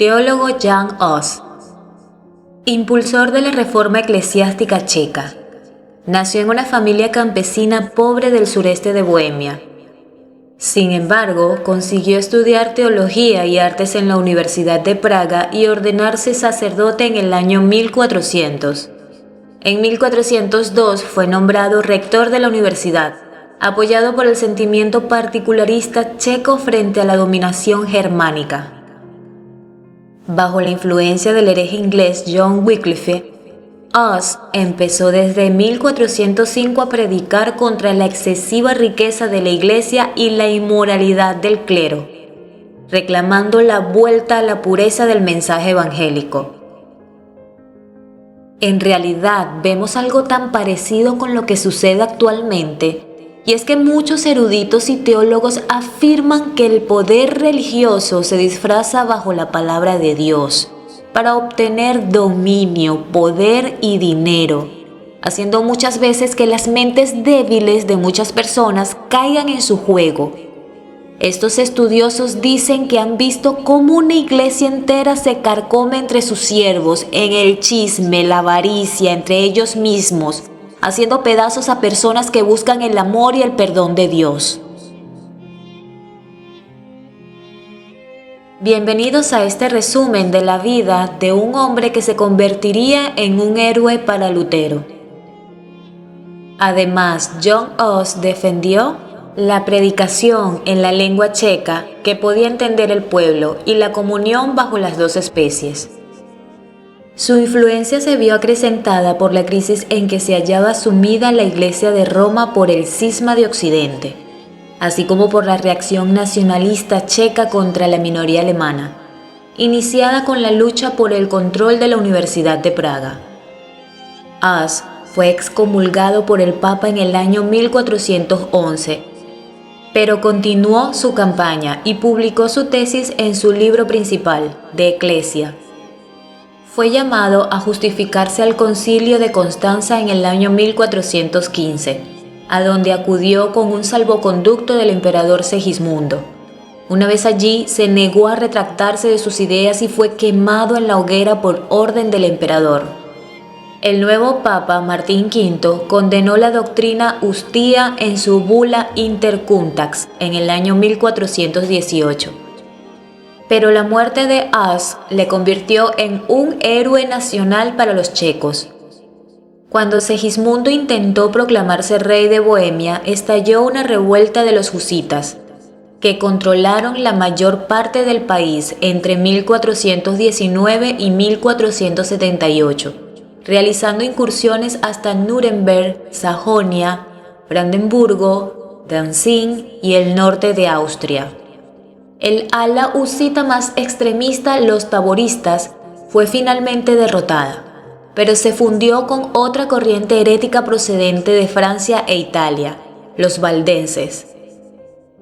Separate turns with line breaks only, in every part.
Teólogo Jan Hus, impulsor de la reforma eclesiástica checa. Nació en una familia campesina pobre del sureste de Bohemia. Sin embargo, consiguió estudiar teología y artes en la Universidad de Praga y ordenarse sacerdote en el año 1400. En 1402 fue nombrado rector de la universidad, apoyado por el sentimiento particularista checo frente a la dominación germánica. Bajo la influencia del hereje inglés John Wycliffe, Hus empezó desde 1405 a predicar contra la excesiva riqueza de la Iglesia y la inmoralidad del clero, reclamando la vuelta a la pureza del mensaje evangélico. En realidad, vemos algo tan parecido con lo que sucede actualmente, y es que muchos eruditos y teólogos afirman que el poder religioso se disfraza bajo la palabra de Dios para obtener dominio, poder y dinero, haciendo muchas veces que las mentes débiles de muchas personas caigan en su juego. Estos estudiosos dicen que han visto cómo una iglesia entera se carcome entre sus siervos en el chisme, la avaricia entre ellos mismos, haciendo pedazos a personas que buscan el amor y el perdón de Dios. Bienvenidos a este resumen de la vida de un hombre que se convertiría en un héroe para Lutero. Además, John Hus defendió la predicación en la lengua checa que podía entender el pueblo y la comunión bajo las dos especies. Su influencia se vio acrecentada por la crisis en que se hallaba sumida la Iglesia de Roma por el cisma de Occidente, así como por la reacción nacionalista checa contra la minoría alemana, iniciada con la lucha por el control de la Universidad de Praga. Hus fue excomulgado por el Papa en el año 1411, pero continuó su campaña y publicó su tesis en su libro principal, De Ecclesia. Fue llamado a justificarse al Concilio de Constanza en el año 1415, a donde acudió con un salvoconducto del emperador Segismundo. Una vez allí, se negó a retractarse de sus ideas y fue quemado en la hoguera por orden del emperador. El nuevo Papa Martín V condenó la doctrina hustía en su bula Intercuntax en el año 1418. Pero la muerte de Hus le convirtió en un héroe nacional para los checos. Cuando Segismundo intentó proclamarse rey de Bohemia, estalló una revuelta de los husitas, que controlaron la mayor parte del país entre 1419 y 1478, realizando incursiones hasta Nuremberg, Sajonia, Brandenburgo, Danzig y el norte de Austria. El ala husita más extremista, los taboristas, fue finalmente derrotada, pero se fundió con otra corriente herética procedente de Francia e Italia, los valdenses,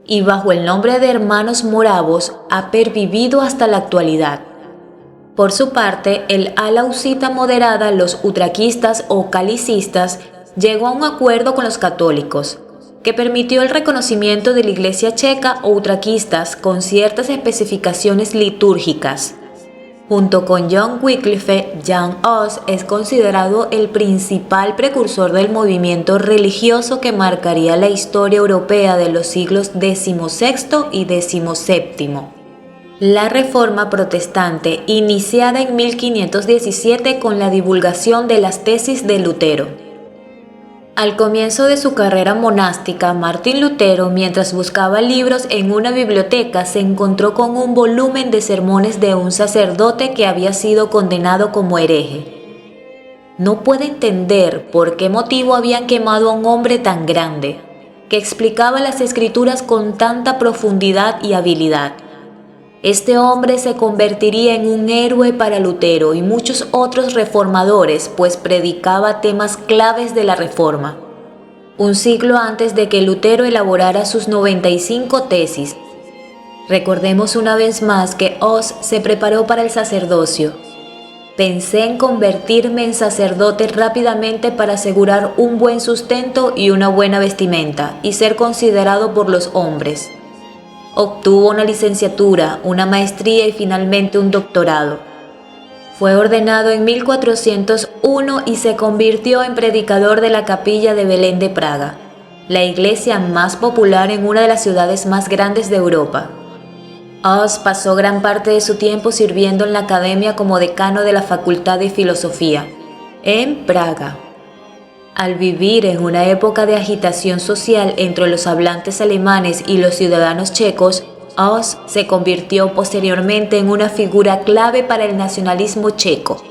y bajo el nombre de hermanos moravos ha pervivido hasta la actualidad. Por su parte, el ala husita moderada, los utraquistas o calicistas, llegó a un acuerdo con los católicos, que permitió el reconocimiento de la Iglesia checa o utraquistas con ciertas especificaciones litúrgicas. Junto con John Wycliffe, Jan Hus es considerado el principal precursor del movimiento religioso que marcaría la historia europea de los siglos XVI y XVII. La Reforma Protestante, iniciada en 1517 con la divulgación de las tesis de Lutero. Al comienzo de su carrera monástica, Martín Lutero, mientras buscaba libros en una biblioteca, se encontró con un volumen de sermones de un sacerdote que había sido condenado como hereje. No puede entender por qué motivo habían quemado a un hombre tan grande, que explicaba las Escrituras con tanta profundidad y habilidad. Este hombre se convertiría en un héroe para Lutero y muchos otros reformadores, pues predicaba temas claves de la Reforma. Un siglo antes de que Lutero elaborara sus 95 tesis. Recordemos una vez más que Hus se preparó para el sacerdocio. Pensé en convertirme en sacerdote rápidamente para asegurar un buen sustento y una buena vestimenta, y ser considerado por los hombres. Obtuvo una licenciatura, una maestría y finalmente un doctorado. Fue ordenado en 1401 y se convirtió en predicador de la capilla de Belén de Praga, la iglesia más popular en una de las ciudades más grandes de Europa. Hus pasó gran parte de su tiempo sirviendo en la academia como decano de la Facultad de Filosofía, en Praga. Al vivir en una época de agitación social entre los hablantes alemanes y los ciudadanos checos, Hus se convirtió posteriormente en una figura clave para el nacionalismo checo.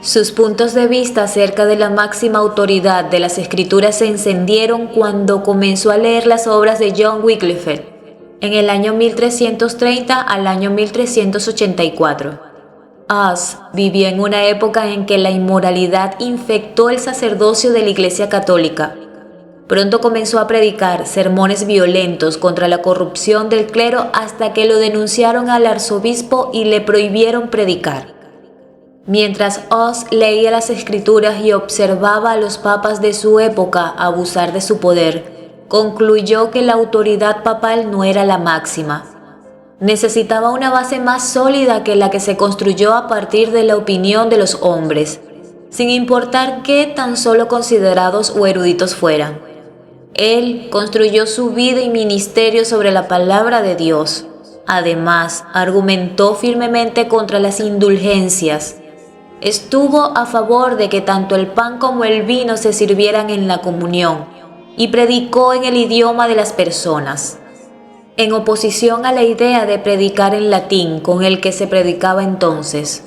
Sus puntos de vista acerca de la máxima autoridad de las escrituras se encendieron cuando comenzó a leer las obras de John Wycliffe en el año 1330 al año 1384. Hus vivió en una época en que la inmoralidad infectó el sacerdocio de la Iglesia Católica. Pronto comenzó a predicar sermones violentos contra la corrupción del clero hasta que lo denunciaron al arzobispo y le prohibieron predicar. Mientras Hus leía las escrituras y observaba a los papas de su época abusar de su poder, concluyó que la autoridad papal no era la máxima. Necesitaba una base más sólida que la que se construyó a partir de la opinión de los hombres, sin importar qué tan solo considerados o eruditos fueran. Él construyó su vida y ministerio sobre la palabra de Dios. Además, argumentó firmemente contra las indulgencias. Estuvo a favor de que tanto el pan como el vino se sirvieran en la comunión y predicó en el idioma de las personas, en oposición a la idea de predicar en latín con el que se predicaba entonces.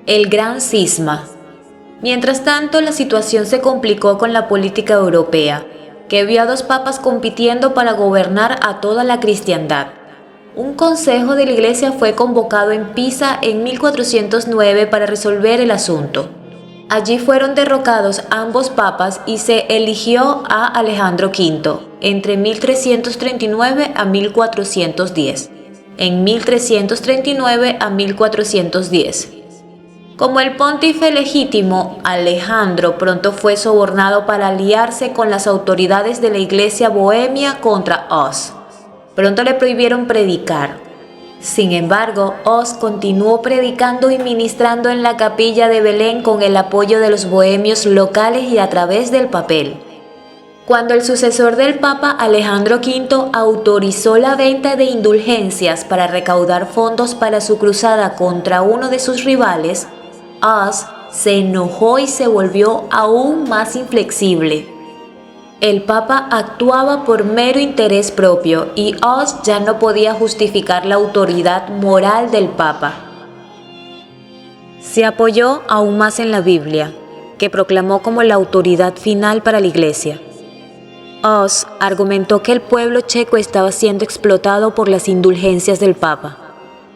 El Gran Cisma. Mientras tanto, la situación se complicó con la política europea, que vio a dos papas compitiendo para gobernar a toda la cristiandad. Un consejo de la Iglesia fue convocado en Pisa en 1409 para resolver el asunto. Allí fueron derrocados ambos papas y se eligió a Alejandro V entre 1339 a 1410. En 1339 a 1410. Como el pontífice legítimo, Alejandro pronto fue sobornado para aliarse con las autoridades de la Iglesia bohemia contra Hus. Pronto le prohibieron predicar. Sin embargo, Hus continuó predicando y ministrando en la capilla de Belén con el apoyo de los bohemios locales y a través del papel. Cuando el sucesor del Papa, Alejandro V, autorizó la venta de indulgencias para recaudar fondos para su cruzada contra uno de sus rivales, Hus se enojó y se volvió aún más inflexible. El Papa actuaba por mero interés propio y Hus ya no podía justificar la autoridad moral del Papa. Se apoyó aún más en la Biblia, que proclamó como la autoridad final para la Iglesia. Hus argumentó que el pueblo checo estaba siendo explotado por las indulgencias del Papa.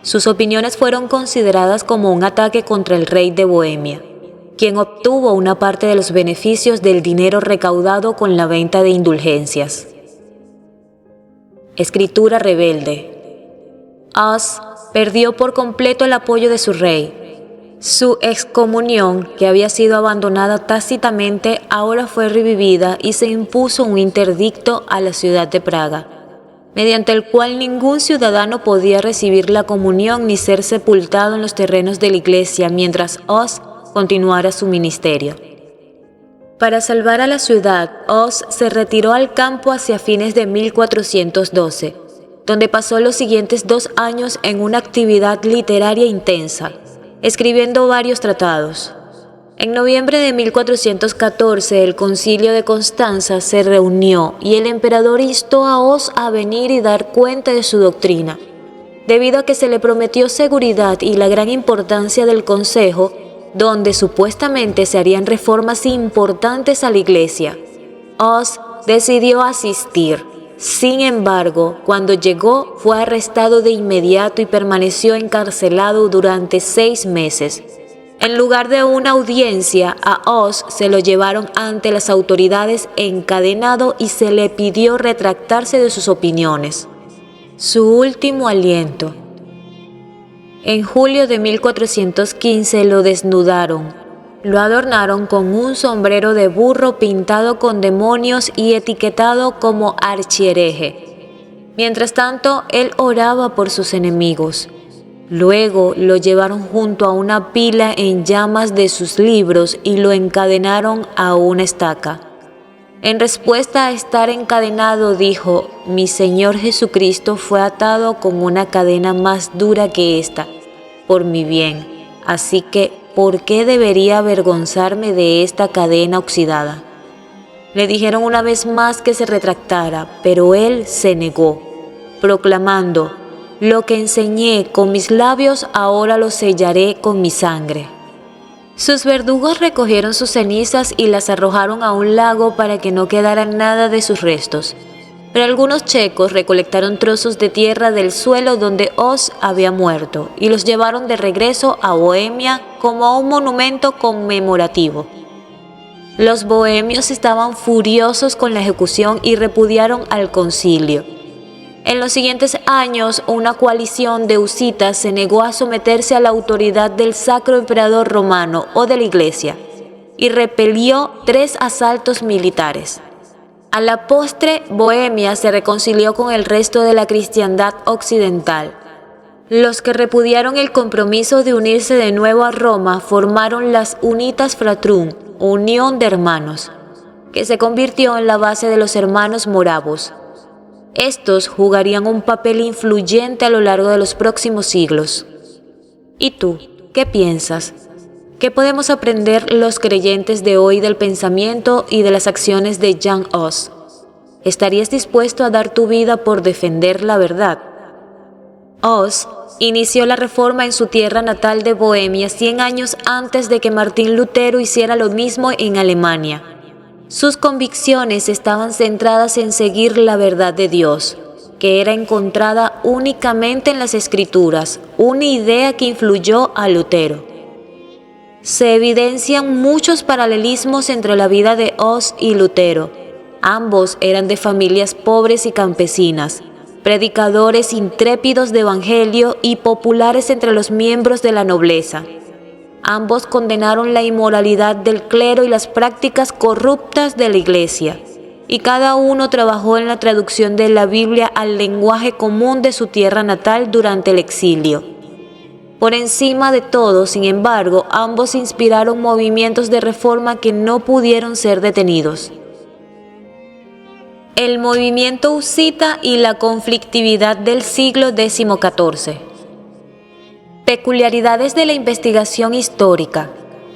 Sus opiniones fueron consideradas como un ataque contra el rey de Bohemia, quien obtuvo una parte de los beneficios del dinero recaudado con la venta de indulgencias. Escritura rebelde. Hus perdió por completo el apoyo de su rey. Su excomunión, que había sido abandonada tácitamente, ahora fue revivida y se impuso un interdicto a la ciudad de Praga, mediante el cual ningún ciudadano podía recibir la comunión ni ser sepultado en los terrenos de la iglesia mientras Hus continuara su ministerio. Para salvar a la ciudad, Hus se retiró al campo hacia fines de 1412, donde pasó los siguientes 2 años en una actividad literaria intensa, escribiendo varios tratados. En noviembre de 1414, el Concilio de Constanza se reunió y el emperador instó a Hus a venir y dar cuenta de su doctrina. Debido a que se le prometió seguridad y la gran importancia del consejo, donde supuestamente se harían reformas importantes a la iglesia, Hus decidió asistir. Sin embargo, cuando llegó, fue arrestado de inmediato y permaneció encarcelado durante 6 meses. En lugar de una audiencia, a Hus se lo llevaron ante las autoridades encadenado y se le pidió retractarse de sus opiniones. Su último aliento. En julio de 1415 lo desnudaron. Lo adornaron con un sombrero de burro pintado con demonios y etiquetado como archihereje. Mientras tanto, él oraba por sus enemigos. Luego lo llevaron junto a una pila en llamas de sus libros y lo encadenaron a una estaca. En respuesta a estar encadenado, dijo: «Mi Señor Jesucristo fue atado con una cadena más dura que esta, por mi bien. Así que, ¿por qué debería avergonzarme de esta cadena oxidada?». Le dijeron una vez más que se retractara, pero él se negó, proclamando: «Lo que enseñé con mis labios ahora lo sellaré con mi sangre». Sus verdugos recogieron sus cenizas y las arrojaron a un lago para que no quedara nada de sus restos. Pero algunos checos recolectaron trozos de tierra del suelo donde Hus había muerto y los llevaron de regreso a Bohemia como a un monumento conmemorativo. Los bohemios estaban furiosos con la ejecución y repudiaron al concilio. En los siguientes años, una coalición de husitas se negó a someterse a la autoridad del Sacro Emperador Romano o de la Iglesia y repelió 3 asaltos militares. A la postre, Bohemia se reconcilió con el resto de la cristiandad occidental. Los que repudiaron el compromiso de unirse de nuevo a Roma formaron las Unitas Fratrum, Unión de Hermanos, que se convirtió en la base de los hermanos moravos. Estos jugarían un papel influyente a lo largo de los próximos siglos. ¿Y tú, qué piensas? ¿Qué podemos aprender los creyentes de hoy del pensamiento y de las acciones de Jan Hus? ¿Estarías dispuesto a dar tu vida por defender la verdad? Hus inició la reforma en su tierra natal de Bohemia 100 años antes de que Martín Lutero hiciera lo mismo en Alemania. Sus convicciones estaban centradas en seguir la verdad de Dios, que era encontrada únicamente en las Escrituras, una idea que influyó a Lutero. Se evidencian muchos paralelismos entre la vida de Hus y Lutero. Ambos eran de familias pobres y campesinas, predicadores intrépidos de evangelio y populares entre los miembros de la nobleza. Ambos condenaron la inmoralidad del clero y las prácticas corruptas de la Iglesia, y cada uno trabajó en la traducción de la Biblia al lenguaje común de su tierra natal durante el exilio. Por encima de todo, sin embargo, ambos inspiraron movimientos de reforma que no pudieron ser detenidos. El movimiento husita y la conflictividad del siglo XIV. Peculiaridades de la investigación histórica.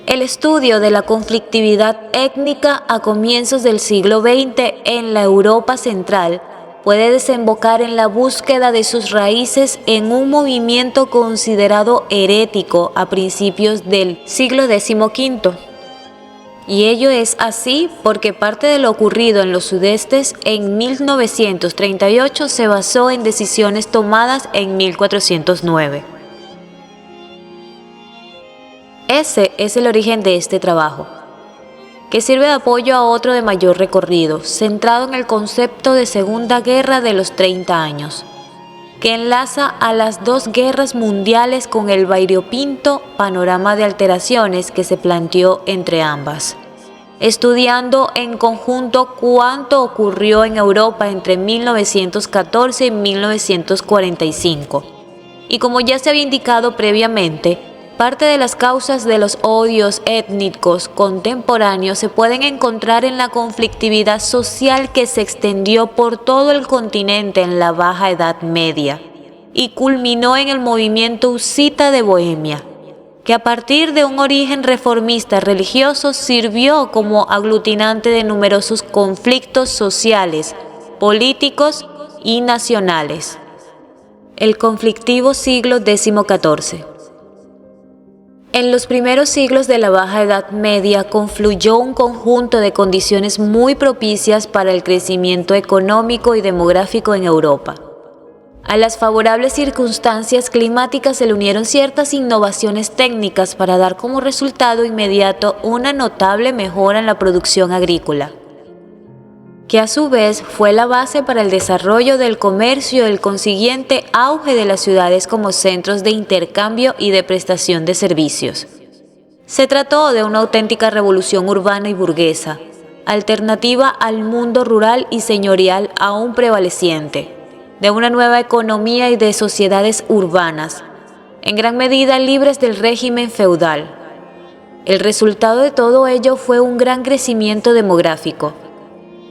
El estudio de la conflictividad étnica a comienzos del siglo XX en la Europa central puede desembocar en la búsqueda de sus raíces en un movimiento considerado herético a principios del siglo XV. Y ello es así porque parte de lo ocurrido en los sudestes en 1938 se basó en decisiones tomadas en 1409. Ese es el origen de este trabajo, que sirve de apoyo a otro de mayor recorrido, centrado en el concepto de Segunda Guerra de los 30 años, que enlaza a las 2 guerras mundiales con el variopinto panorama de alteraciones que se planteó entre ambas, estudiando en conjunto cuánto ocurrió en Europa entre 1914 y 1945. Y como ya se había indicado previamente, parte de las causas de los odios étnicos contemporáneos se pueden encontrar en la conflictividad social que se extendió por todo el continente en la Baja Edad Media y culminó en el movimiento husita de Bohemia, que a partir de un origen reformista religioso sirvió como aglutinante de numerosos conflictos sociales, políticos y nacionales. El conflictivo siglo XIV. En los primeros siglos de la Baja Edad Media confluyó un conjunto de condiciones muy propicias para el crecimiento económico y demográfico en Europa. A las favorables circunstancias climáticas se le unieron ciertas innovaciones técnicas para dar como resultado inmediato una notable mejora en la producción agrícola, que a su vez fue la base para el desarrollo del comercio y el consiguiente auge de las ciudades como centros de intercambio y de prestación de servicios. Se trató de una auténtica revolución urbana y burguesa, alternativa al mundo rural y señorial aún prevaleciente, de una nueva economía y de sociedades urbanas, en gran medida libres del régimen feudal. El resultado de todo ello fue un gran crecimiento demográfico,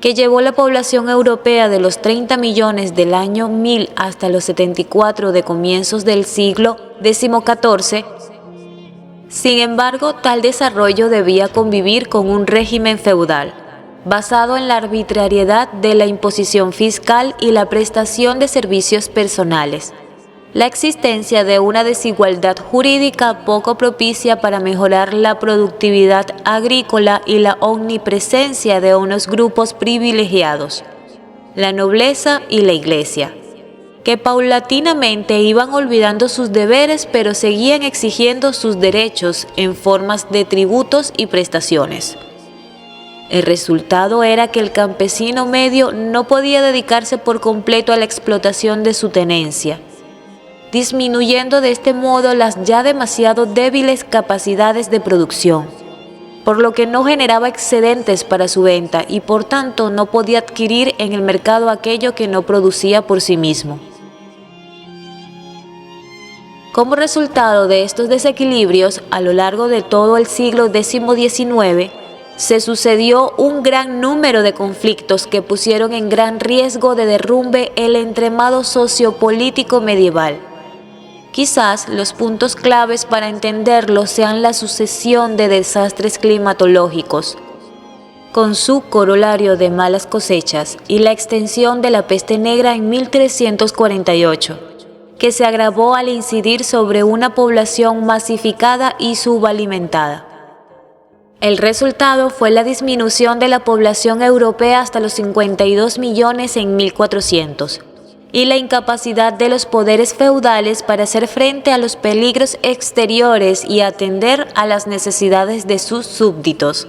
que llevó la población europea de los 30 millones del año 1000 hasta los 74 de comienzos del siglo XIV. Sin embargo, tal desarrollo debía convivir con un régimen feudal, basado en la arbitrariedad de la imposición fiscal y la prestación de servicios personales, la existencia de una desigualdad jurídica poco propicia para mejorar la productividad agrícola y la omnipresencia de unos grupos privilegiados, la nobleza y la Iglesia, que paulatinamente iban olvidando sus deberes pero seguían exigiendo sus derechos en formas de tributos y prestaciones. El resultado era que el campesino medio no podía dedicarse por completo a la explotación de su tenencia, disminuyendo de este modo las ya demasiado débiles capacidades de producción, por lo que no generaba excedentes para su venta y por tanto no podía adquirir en el mercado aquello que no producía por sí mismo. Como resultado de estos desequilibrios, a lo largo de todo el siglo XIX, se sucedió un gran número de conflictos que pusieron en gran riesgo de derrumbe el entramado sociopolítico medieval. Quizás los puntos claves para entenderlo sean la sucesión de desastres climatológicos, con su corolario de malas cosechas, y la extensión de la peste negra en 1348, que se agravó al incidir sobre una población masificada y subalimentada. El resultado fue la disminución de la población europea hasta los 52 millones en 1400, y la incapacidad de los poderes feudales para hacer frente a los peligros exteriores y atender a las necesidades de sus súbditos,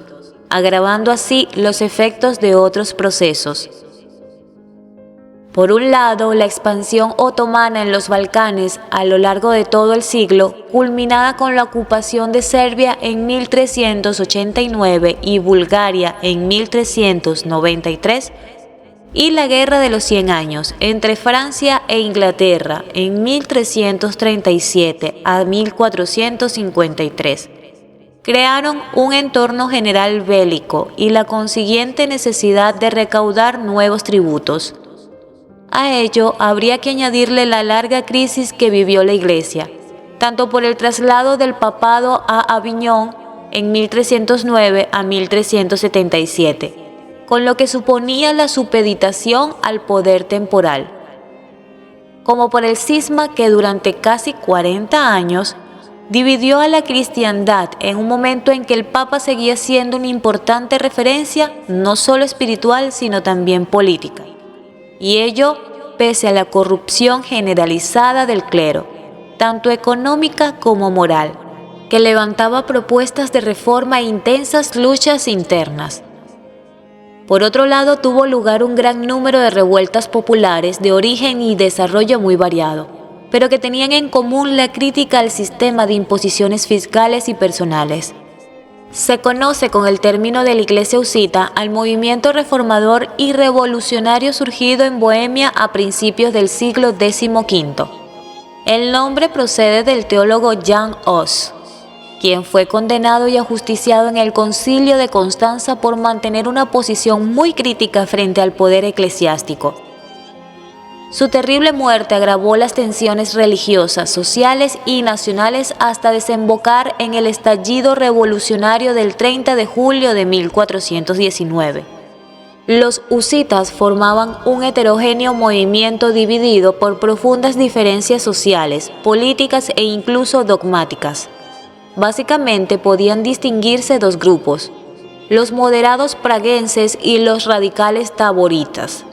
agravando así los efectos de otros procesos. Por un lado, la expansión otomana en los Balcanes a lo largo de todo el siglo, culminada con la ocupación de Serbia en 1389 y Bulgaria en 1393, y la Guerra de los 100 Años entre Francia e Inglaterra en 1337 a 1453. Crearon un entorno general bélico y la consiguiente necesidad de recaudar nuevos tributos. A ello habría que añadirle la larga crisis que vivió la Iglesia, tanto por el traslado del papado a Aviñón en 1309 a 1377, con lo que suponía la supeditación al poder temporal, como por el cisma que durante casi 40 años dividió a la cristiandad en un momento en que el Papa seguía siendo una importante referencia no solo espiritual sino también política, y ello pese a la corrupción generalizada del clero, tanto económica como moral, que levantaba propuestas de reforma e intensas luchas internas. Por otro lado, tuvo lugar un gran número de revueltas populares de origen y desarrollo muy variado, pero que tenían en común la crítica al sistema de imposiciones fiscales y personales. Se conoce con el término de la Iglesia Husita al movimiento reformador y revolucionario surgido en Bohemia a principios del siglo XV. El nombre procede del teólogo Jan Hus, quien fue condenado y ajusticiado en el Concilio de Constanza por mantener una posición muy crítica frente al poder eclesiástico. Su terrible muerte agravó las tensiones religiosas, sociales y nacionales hasta desembocar en el estallido revolucionario del 30 de julio de 1419. Los husitas formaban un heterogéneo movimiento dividido por profundas diferencias sociales, políticas e incluso dogmáticas. Básicamente podían distinguirse dos grupos, los moderados praguenses y los radicales taboritas.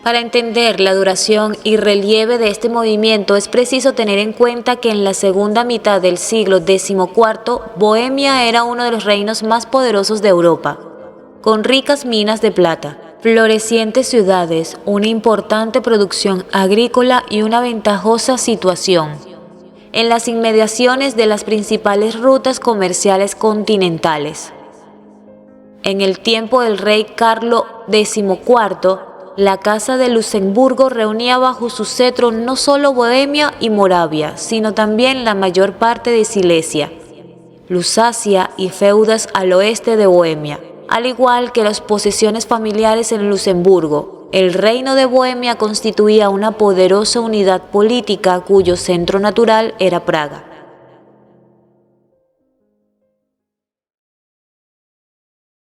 Para entender la duración y relieve de este movimiento es preciso tener en cuenta que en la segunda mitad del siglo XIV, Bohemia era uno de los reinos más poderosos de Europa, con ricas minas de plata, florecientes ciudades, una importante producción agrícola y una ventajosa situación en las inmediaciones de las principales rutas comerciales continentales. En el tiempo del rey Carlo XIV, la Casa de Luxemburgo reunía bajo su cetro no solo Bohemia y Moravia, sino también la mayor parte de Silesia, Lusacia y feudos al oeste de Bohemia, al igual que las posesiones familiares en Luxemburgo. El reino de Bohemia constituía una poderosa unidad política cuyo centro natural era Praga.